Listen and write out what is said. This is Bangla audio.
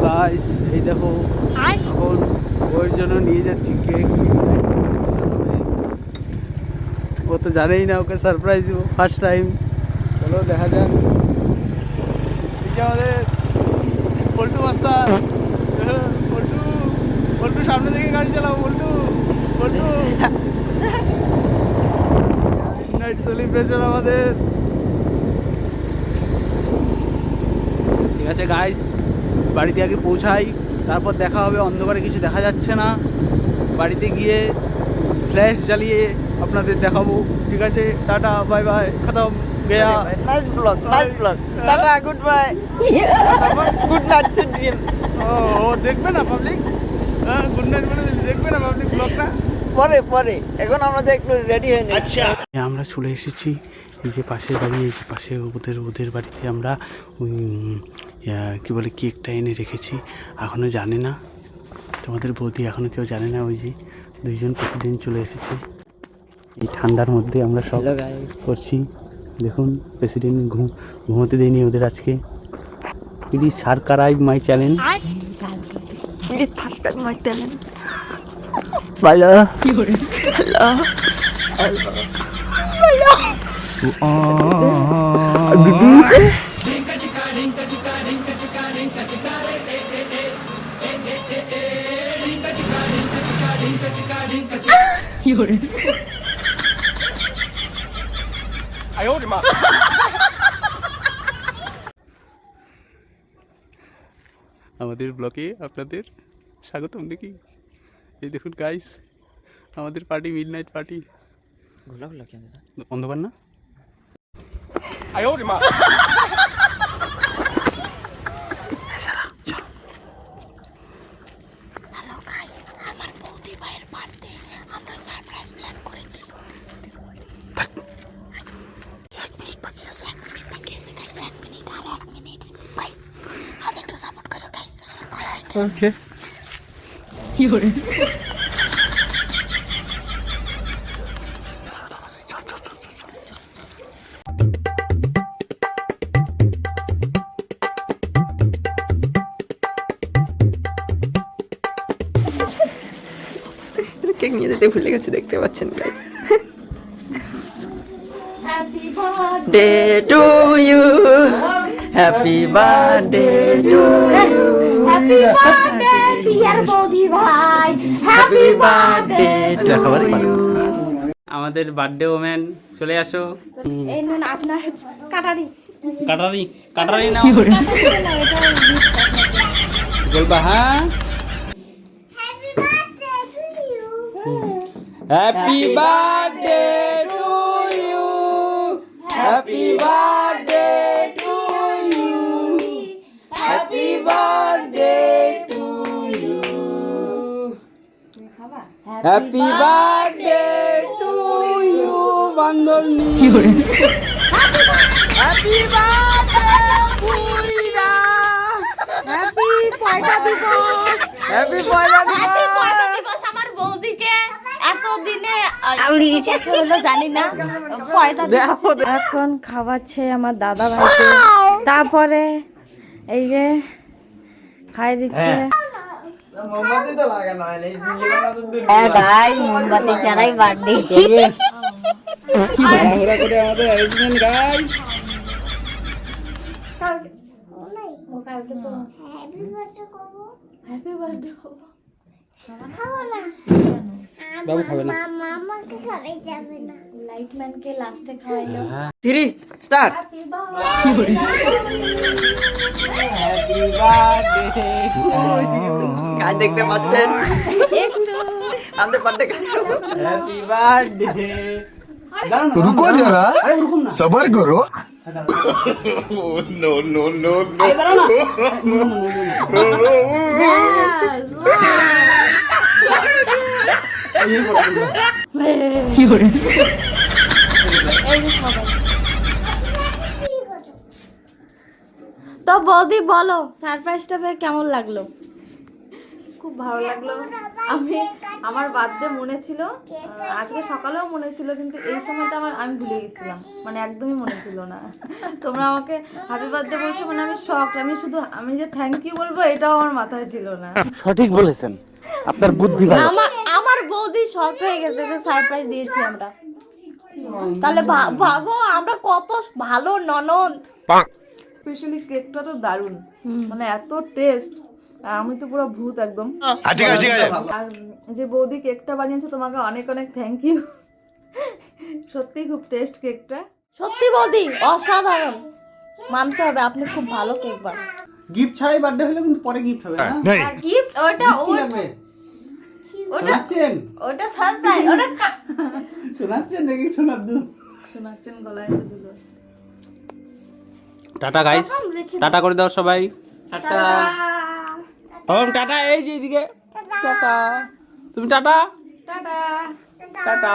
গাইস এই দেখো এখন ওর জন্য নিয়ে যাচ্ছি কেক। ও তো জানেই না, ওকে সারপ্রাইজ দেবো ফার্স্ট টাইম। চলো দেখা যাক। আমাদের পল্টু মাস্টার, পল্টু পল্টু সামনে থেকে গাড়ি চালাও। পল্টু পল্টু নাইট সেলিব্রেশন আমাদের। ঠিক আছে গাইস, বাড়িতে আগে পৌঁছাই, তারপর দেখা হবে। অন্ধকারে কিছু দেখা যাচ্ছে না, বাড়িতে গিয়ে ফ্ল্যাশ জ্বালিয়ে আপনাদের দেখাবো। ঠিক আছে, টাটা বাই বাই, খতম গয়া। Nice blog, nice blog. Tata, good bye, good night dream. ও দেখবে না পাবলিক? গুড নাইট বলে দেখবে না পাবলিক ব্লগটা? পরে পরে, এখন আমরা তো একটু রেডি হয়ে নিই। আচ্ছা, আমরা চলে এসেছি এই যে পাশের বাড়ি, এই যে পাশে ওদের বাড়িতে আমরা কি বলে কেকটা এনে রেখেছি। এখনও জানে না তোমাদের বৌদি, এখনও কেউ জানে না। ওই যে দুইজন প্রেসিডেন্ট চলে এসেছে এই ঠান্ডার মধ্যে। আমরা সব করছি। দেখুন প্রেসিডেন্ট ঘুমোতে দেয়নি ওদের আজকে। Please subscribe my channel. ভালো আমাদের ব্লগে আপনাদের স্বাগতম। দেখি এই দেখুন গাইস, আমাদের পার্টি, মিড নাইট পার্টি। অন্ধকার না? Okay. কেক নিয়ে যেতে ভুলে গেছে, দেখতে পাচ্ছেন guys. Happy birthday to you, happy birthday to you, happy birthday dear বৌদি ভাই, হ্যাপি বার্থডে টু ইউ। আমাদের বার্থডে ওম্যান চলে আসো। এই নুন আপনার কাটারি কাটারি কাটারি না বলবা? হ্যাঁ, happy birthday to you, happy birthday to you, happy birthday to you, happy birthday to you বান্ধবী, হ্যাপি বার্থডে বুইরা, হ্যাপি পয়লা দিবস, হ্যাপি পয়লা হ্যাপি পয়লা দিবস। দিবস আমার বৌদিকে এতদিনে আউলি দিয়েছে হলো জানি না পয়লা দিবস। এখন খাওয়াচ্ছে আমার দাদা ভাইকে, তারপরে এই যে খাই দিচ্ছে। মোমবাতি তো লাগানো হয় না, এই গাই মোমবাতি ছাড়াই বার্থডে চলবে তাড়াহুড়া করে আমাদের অ্যারেঞ্জমেন্ট গাইস। বাবু খাবে না। লাইটম্যানকে লাস্টে খাওয়াইলো। 3 স্টার্ট। হ্যাপি বার্থডে কাজ দেখতে পাচ্ছেন, আমাদের বার্থডে কাজ। Happy birthday. रुको जरा, सबर करो। No no no no. তো বৌদি বলো সারপ্রাইজটা পেয়ে কেমন লাগলো? খুব ভালো লাগলো। আমার বার্থডে মনে ছিল, আজকে সকালেও মনে ছিল, কিন্তু এই সময়টা আমি ভুলে গেছিলাম, মানে একদমই মনে ছিল না। তোমরা আমাকে হ্যাপি বার্থডে বলছো, মানে আমি শক, আমি যে থ্যাংক ইউ বলবো এটাও আমার মাথায় ছিল না। সঠিক বলেছেন, আপনার বুদ্ধি ভালো। আমার বৌদি শক হয়ে গেছে যে সারপ্রাইজ দিয়েছি আমরা। তাহলে ভাবো আমরা কত ভালো ননদ। স্পেশালি কেকটা তো দারুণ, মানে এত টেস্ট, আর আমি তো পুরো ভূত একদম। আর যে বৌদি কেকটা বানিয়েছে তোমাকে অনেক অনেক থ্যাংক ইউ। সত্যি খুব টেস্ট কেকটা, সত্যি বৌদি অসাধারণ, মানতে হবে, আপনি খুব ভালো কেক বানান। গিফট ছাড়াই বার্থডে হলে কিন্তু পরে গিফট হবে না। আর গিফট ওটা ওটা সারপ্রাইজ, ওটা শোনাচ্ছেন নাকি শোনাচ্ছেন, গলায় এসে দিল। টাটা গাইস, টাটা করে দাও সবাই, টাটা। ওম টাটা, এই যে এদিকে টাটা, তুমি টাটা টাটা টাটা।